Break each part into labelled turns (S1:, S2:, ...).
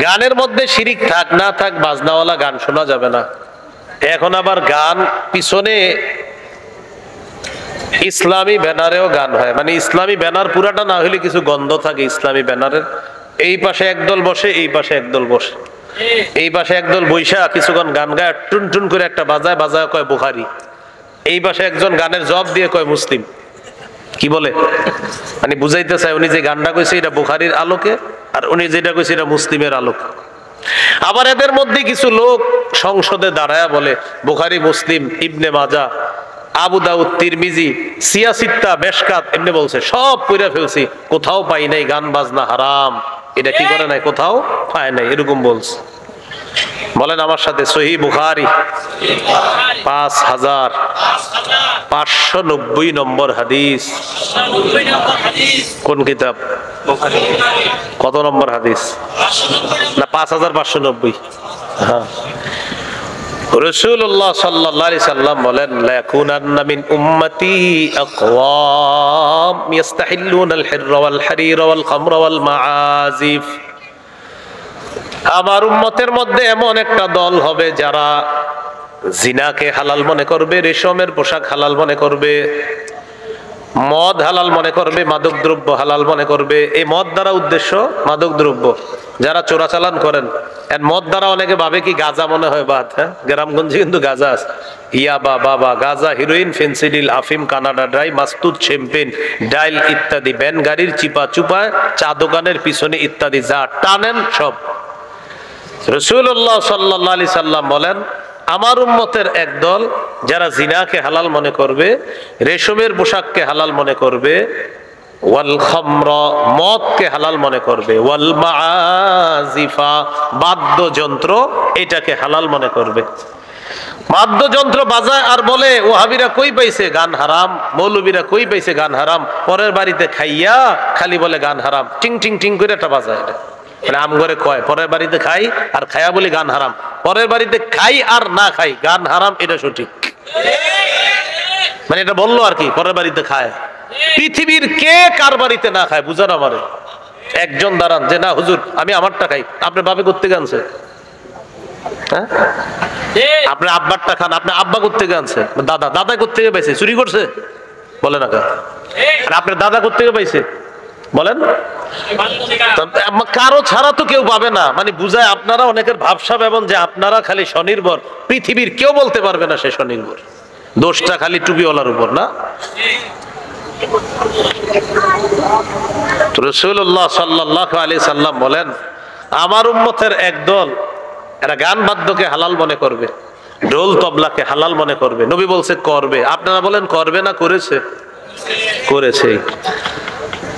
S1: গানের মধ্যে শিরিক থাক না থাক বাজনাওয়ালা গান শোনা যাবে না। এখন আবার গান পিছনে ইসলামী ব্যানারেও গান হয়, মানে ইসলামী ব্যানার পুরাটা না হলে কিছু গন্ধ থাকে ইসলামী ব্যানারের। এই পাশে একদল বসে, এই পাশে একদল বসে, এই পাশে একদল বৈশা কিছুক্ষণ গান গায়, টুন টুন করে একটা বাজায় বাজায় কয় বুখারি, এই পাশে একজন গানের জবাব দিয়ে কয় মুসলিম। কি বলে মানে বুঝাইতে চায় উনি যে গানটা কইছে এটা বুখারীর আলোকে, আর উনি যেটা কইছে এটা মুসলিমের আলোকে। আবার এদের মধ্যে কিছু লোক সংসদে দাঁড়ায় বলে বুখারী, মুসলিম, ইবনে মাজাহ, আবু দাউদ, তিরমিজি, সিয়াসিত্তা, বেশকাত এমনি বলছে, সব কইরা ফেলছি, কোথাও পাই নাই গান বাজনা হারাম। এটা কি করে নাই, কোথাও পায় নাই, এরকম বলছে। বলেন আমার সাথে, সহিহ বুখারী 5590 নম্বর হাদিস। কোন কিতাব? কত নম্বর হাদিস? না 5590। হ্যাঁ, রাসূলুল্লাহ সাল্লাল্লাহু আলাইহি সাল্লাম বলেন, লা ইয়াকুনান্না মিন উম্মতি আকওয়াম ইস্তাহিল্লুনাল হিররা ওয়াল হারিরা ওয়াল খামরা ওয়াল মাআজিফ। আমার উম্মতের মধ্যে এমন একটা দল হবে যারা জিনাকে হালাল মনে করবে, রেশমের পোশাক হালাল মনে করবে, মদ হালাল মনে করবে, মাদক দ্রব্য হালাল মনে করবে। এই মদ দ্বারা উদ্দেশ্য মাদক দ্রব্য, যারা চোরাচালান করেন। এর মদ দ্বারা অনেকে ভাবে কি গাঁজা মনে হয় বাদ, হ্যাঁ গ্রামগঞ্জে কিন্তু গাঁজা আছে, ইয়াবা, বাবা, গাঁজা, হিরোইন, ফেন্সিডিল, আফিম, কানাডা ড্রাই, মাস্তুদ, শ্যাম্পেন, ডাইল ইত্যাদি, ব্যান গাড়ির চিপা চুপা, চা দোকানের পিছনে ইত্যাদি যা টানেন সব। রাসূলুল্লাহ সাল্লাল্লাহু আলাইহি সাল্লাম বলেন, আমার উম্মতের একদল যারা জিনাকে হালাল মনে করবে, রেশমের পোশাককে হালাল মনে করবে, ওয়াল খামরা মদকে হালাল মনে করবে, ওয়াল মাআজিফা বাদ্যযন্ত্র এটাকে হালাল মনে করবে। বাদ্যযন্ত্র বাজায় আর বলে ওহাবিরা কই পাইছে গান হারাম, মৌলবীরা কই পাইছে গান হারাম, পরের বাড়িতে খাইয়া খালি বলে গান হারাম, টিং টিং টিং করে একটা বাজায়। এটা মানে আম ঘরে কয় পরের বাড়িতে খাই আর খায়া বলি গান হারাম, পরের বাড়িতে খাই আর না খাই গান হারাম, এটা সঠিক। মানে এটা বললো আর কি, পরের বাড়িতে খায়। পৃথিবীর কে কার বাড়িতে না খায় বুঝান আমারে। একজন দাঁড়ান যে না হুজুর আমি আমারটা খাই, আপনার বাপে করতে গানছে, হ্যাঁ আপনার আব্বারটা খান, আপনার আব্বা করতে গানছে, দাদা দাদা করতে পাইছে, চুরি করছে বলে না, আপনার দাদা করতে পাইছে বলেন, কারো ছাড়া তো কেউ পাবে না। মানে বুঝায় আপনারা অনেকের ভাবসাব এবং যে আপনারা খালি স্বনির্ভর, পৃথিবীর কেউ বলতে পারবে না সে স্বনির্ভর, দোষটা খালি টুপিওয়ালার উপর না। রাসূলুল্লাহ সাল্লাল্লাহু আলাইহি সাল্লাম বলেন, আমার উম্মতের একদল এরা গান বাদ্যকে হালাল মনে করবে, ঢোল তবলাকে হালাল মনে করবে। নবী বলছে করবে, আপনারা বলেন করবে না করেছে? করেছে।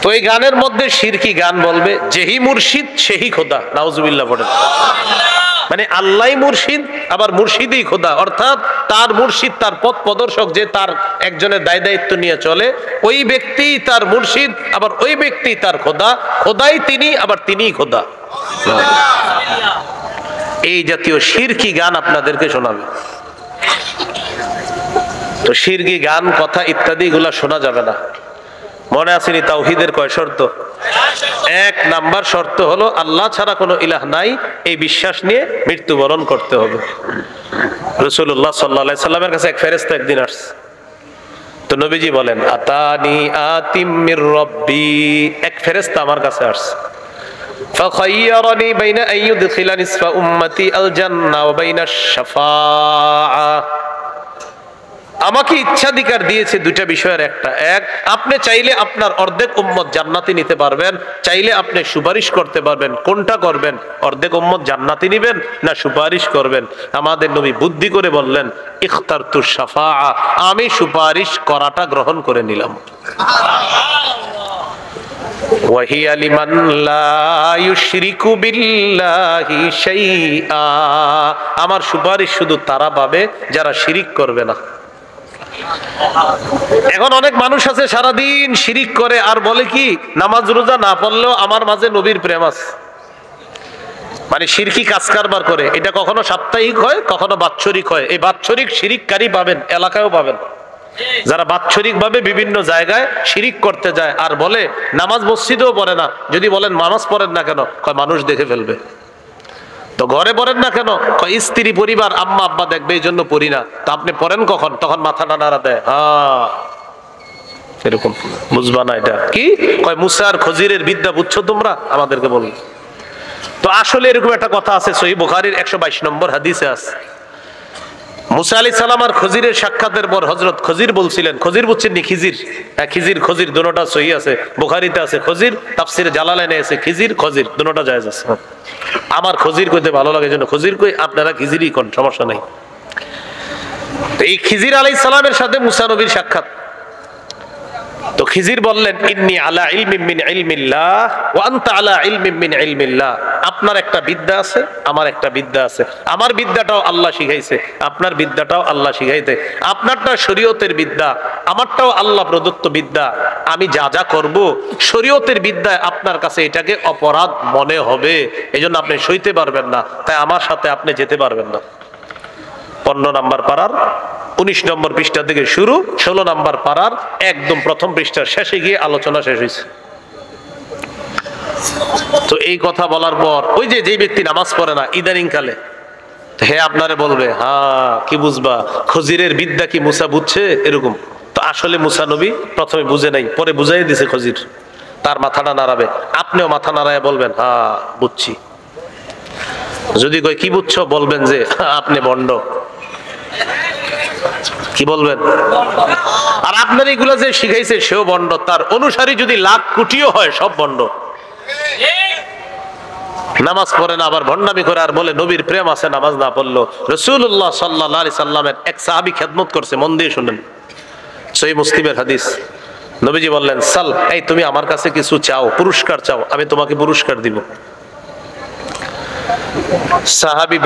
S1: তো এই গানের মধ্যে শিরকি গান বলবে, যেহি মুর্শিদ সেহি খোদা, নাউজুবিল্লাহ পড়েন। মানে আল্লাহ মুর্শিদ আবার মুর্শিদই খোদা, অর্থাৎ তার মুর্শিদ তার পথ প্রদর্শক, যে তার একজনের দায় দায়িত্ব নিয়ে চলে, ওই ব্যক্তি তার মুর্শিদ, আবার ওই ব্যক্তি তার খোদা, খোদাই তিনি আবার তিনিই খোদা। এই জাতীয় শিরকি গান আপনাদেরকে শোনাবে। তো শিরকি গান কথা ইত্যাদি গুলা শোনা যাবে না। মনে আসেনি তাওহীদের কয় শর্ত? এক নাম্বার শর্ত হলো আল্লাহ ছাড়া কোনো ইলাহ নাই, এই বিশ্বাস নিয়ে মৃত্যুবরণ করতে হবে। রাসূলুল্লাহ সাল্লাল্লাহু আলাইহি সাল্লামের কাছে এক ফেরেশতা একদিন আসছে। তো নবীজি বলেন, আতানি আতিম মির রাব্বি, এক ফেরেশতা আমার কাছে আসছে। ফাখায়্যারানি বাইনা আন ইউদখিলা নিসফা উম্মতি আল জান্নাহ ওয়া বাইনা আশ-শাফাআ, আমাকে ইচ্ছাধিকার দিয়েছে দুইটা বিষয়ের একটা, এক আপনি চাইলে আপনার অর্ধেক উম্মত জান্নাতে নিতে পারবেন, চাইলে আপনি সুপারিশ করতে পারবেন। কোনটা করবেন? অর্ধেক উম্মত জান্নাতে নিবেন না সুপারিশ করবেন? আমাদের নবী বুদ্ধি করে বললেন, ইখতারতু শাফাআ, আমি সুপারিশ করাটা গ্রহণ করে নিলাম। ওয়াহিয়া লিমান লা ইউশরিকু বিল্লাহি শাইআ, আমার সুপারিশ শুধু তারা পাবে যারা শিরিক করবে না। এখন অনেক মানুষ আছে সারাদিন শিরিক করে আর বলে কি নামাজ রোজা না পড়লেও আমার মাঝে নবীর প্রেম আছে। মানে শিরকি কাজ কারবার করে, এটা কখনো সাপ্তাহিক হয় কখনো বাৎসরিক হয়। এই বাৎসরিক শিরিককারী পাবেন, এলাকায়ও পাবেন, যারা বাৎসরিক ভাবে বিভিন্ন জায়গায় শিরিক করতে যায় আর বলে নামাজ মসজিদেও পড়ে না। যদি বলেন নামাজ পড়েন না কেন, মানুষ দেখে ফেলবে। তো ঘরে পড়েন না কেন? স্ত্রী পরিবার আম্মা আব্বা দেখবে এই জন্য পড়ি না। তা আপনি পড়েন কখন? তখন মাথাটা নাড়া দেয়, হ্যাঁ এরকম। বুঝবা না এটা কি? কয় মুসা আর খজিরের বিদ্যা বুঝছো তোমরা? আমাদেরকে বলুন তো। আসলে এরকম একটা কথা আছে, সহিহ বুখারীর 122 নম্বর হাদিসে আছে, মুসা আলাইহিস সালাম আর খজিরের সাক্ষাতের পর হযরত খজির বলছিলেন, খজির বুঝছেন নি? খিজির, হ্যাঁ খিজির খজির দুটোটা সহিহ আছে, বুখারীতে আছে খজির, তাফসীরে জালালাইনে আছে খিজির খজির, দুটোটা জায়েজ আছে। আমার খজির কইতে ভালো লাগে জন্য খজির কই, আপনারা খিজিরই কোন, সমস্যা নাই। তো এই খিজির আলাইহিস সালামের সাথে মুসা নবীর সাক্ষাৎ। তো খিজির বললেন, ইন্নী আলা ইলমিন মিন ইলমিল্লাহ ওয়া আনতা আলা ইলমিন মিন ইলমিল্লাহ। আপনার একটা বিদ্যা আছে, আমার একটা বিদ্যা আছে। আমার বিদ্যাটাও আল্লাহ শিখাইছে, আপনার বিদ্যাটাও আল্লাহ শিখাইতে। আপনারটা শরীয়তের বিদ্যা, আমারটাও আল্লাহ প্রদত্ত বিদ্যা। আমি যা যা করব শরীয়তের বিদ্যায় আপনার কাছে এটাকে অপরাধ মনে হবে, এজন্য আপনি সইতে পারবেন না, তাই আমার সাথে আপনি যেতে পারবেন না। 15 নম্বর পারার 19 নম্বর পৃষ্ঠা থেকে শুরু, 16 নম্বর পারার একদম প্রথম পৃষ্ঠার শেষে গিয়ে আলোচনা শেষ হয়েছে। তো এই কথা বলার পর ওই যে ব্যক্তি নামাজ পড়ে না ইদানিং কালে, হে আপনারে বলবে, হ্যাঁ কি বুঝবা, খজিরের বিদ্যা কি মুসা বুঝছে? এরকম। তো আসলে মুসা নবী প্রথমে বুঝে নাই, পরে বুঝাই দিছে খজির। তার মাথাটা নাড়াবে, আপনিও মাথা নাড়ায় বলবেন, হ্যাঁ বুঝছি। যদি কই কি বুঝছো, বলবেন যে আপনি ভণ্ড। কি বলবেন? আর আপনার এগুলা যে শিখাইছে সেও ভণ্ড, তার অনুসারী যদি লাখ কোটিও হয় সব ভণ্ড। নামাজ পড়ে না, আবার ভণ্ডামি করে, আর বলে নবীর প্রেম আছে নামাজ না পড়লো। রাসূলুল্লাহ সাল্লাল্লাহু আলাইহি সাল্লামের এক সাহাবী খেদমত করছে, মন দিয়ে শুনেন, সহিহ মুসলিমের হাদিস। নবীজি বললেন, সাল, এই তুমি আমার কাছে কিছু চাও, পুরস্কার চাও, আমি তোমাকে পুরস্কার দিব। সাহাবী